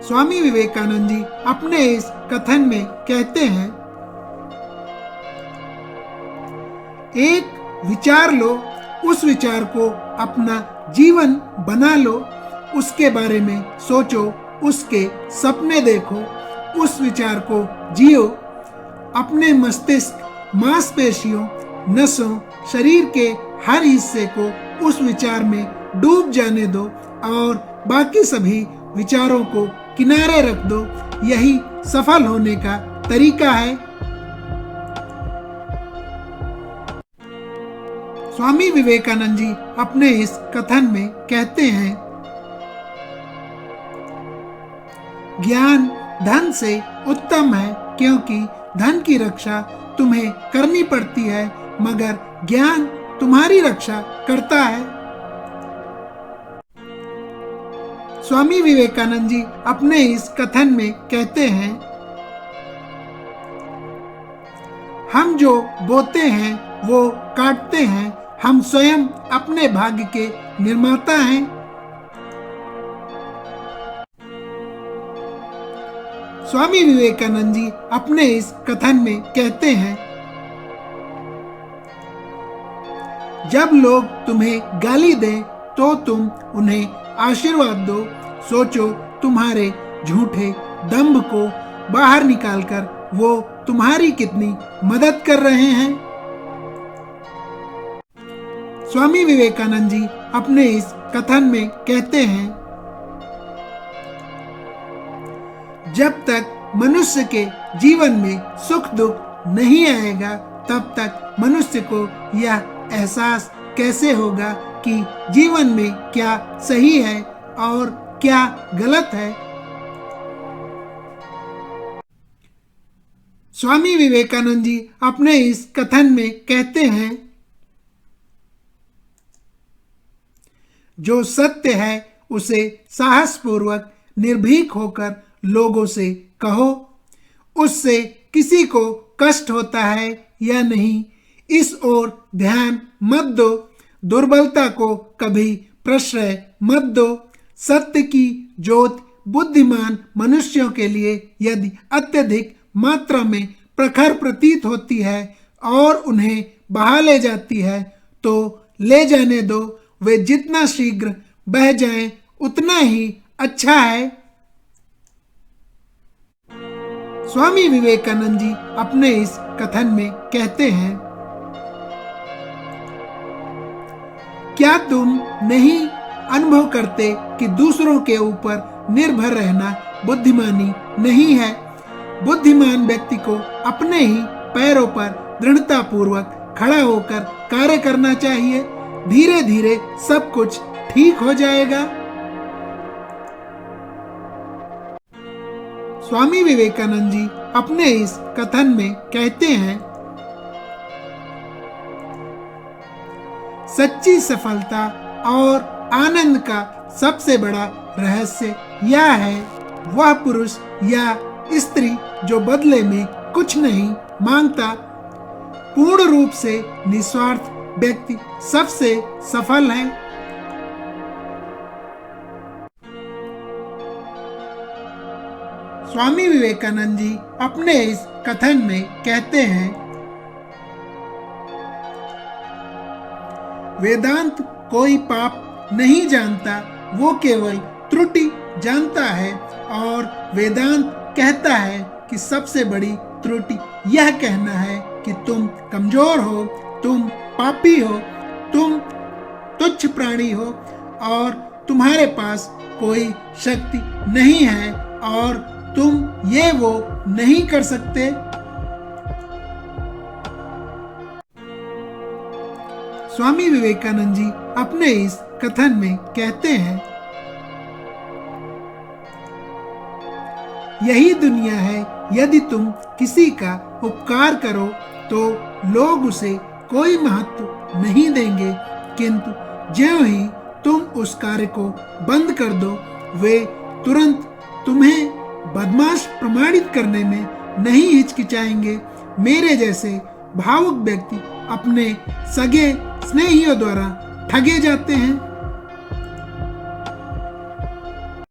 स्वामी विवेकानंद जी अपने इस कथन में कहते हैं, एक विचार लो, उस विचार को अपना जीवन बना लो, उसके बारे में सोचो, उसके सपने देखो, उस विचार को जियो, अपने मस्तिष्क, मांसपेशियों, नसों, शरीर के हर हिस्से को उस विचार में डूब जाने दो और बाकी सभी विचारों को किनारे रख दो। यही सफल होने का तरीका है। स्वामी विवेकानंद जी अपने इस कथन में कहते हैं, ज्ञान धन से उत्तम है, क्योंकि धन की रक्षा तुम्हें करनी पड़ती है, मगर ज्ञान तुम्हारी रक्षा करता है। स्वामी विवेकानंद जी अपने इस कथन में कहते हैं, हम जो बोते हैं वो काटते हैं, हम स्वयं अपने भाग्य के निर्माता हैं। स्वामी विवेकानंद जी अपने इस कथन में कहते हैं, जब लोग तुम्हें गाली दें तो तुम उन्हें आशीर्वाद दो। सोचो, तुम्हारे झूठे दंभ को बाहर निकालकर वो तुम्हारी कितनी मदद कर रहे हैं। स्वामी विवेकानंद जी अपने इस कथन में कहते हैं, जब तक मनुष्य के जीवन में सुख दुख नहीं आएगा, तब तक मनुष्य को यह एहसास कैसे होगा कि जीवन में क्या सही है और क्या गलत है। स्वामी विवेकानंद जी अपने इस कथन में कहते हैं, जो सत्य है उसे साहसपूर्वक निर्भीक होकर लोगों से कहो। उससे किसी को कष्ट होता है या नहीं, इस ओर ध्यान मत दो। दुर्बलता को कभी प्रश्रय मत दो। सत्य की ज्योत बुद्धिमान मनुष्यों के लिए यदि अत्यधिक मात्रा में प्रखर प्रतीत होती है और उन्हें बहा ले जाती है, तो ले जाने दो। वे जितना शीघ्र बह जाएं, उतना ही अच्छा है। स्वामी विवेकानंद जी अपने इस कथन में कहते हैं, क्या तुम नहीं अनुभव करते कि दूसरों के ऊपर निर्भर रहना बुद्धिमानी नहीं है? बुद्धिमान व्यक्ति को अपने ही पैरों पर दृढ़ता पूर्वक खड़ा होकर कार्य करना चाहिए। धीरे धीरे सब कुछ ठीक हो जाएगा। स्वामी विवेकानंद जी अपने इस कथन में कहते हैं, सच्ची सफलता और आनंद का सबसे बड़ा रहस्य यह है, वह पुरुष या स्त्री जो बदले में कुछ नहीं मांगता। पूर्ण रूप से निस्वार्थ व्यक्ति सबसे सफल है। स्वामी विवेकानंद जी अपने इस कथन में कहते हैं, वेदांत कोई पाप नहीं जानता, वो केवल त्रुटि जानता है। और वेदांत कहता है कि सबसे बड़ी त्रुटि यह कहना है कि तुम कमजोर हो, तुम पापी हो, तुम तुच्छ प्राणी हो और तुम्हारे पास कोई शक्ति नहीं है और तुम ये वो नहीं कर सकते। स्वामी विवेकानंद जी अपने इस कथन में कहते हैं, यही दुनिया है, यदि तुम किसी का उपकार करो तो लोग उसे कोई महत्व नहीं देंगे, किंतु ज्यों ही तुम उस कार्य को बंद कर दो, वे तुरंत तुम्हें बदमाश प्रमाणित करने में नहीं हिचकिचाएंगे। मेरे जैसे भावुक व्यक्ति अपने सगे स्नेहियों द्वारा ठगे जाते हैं।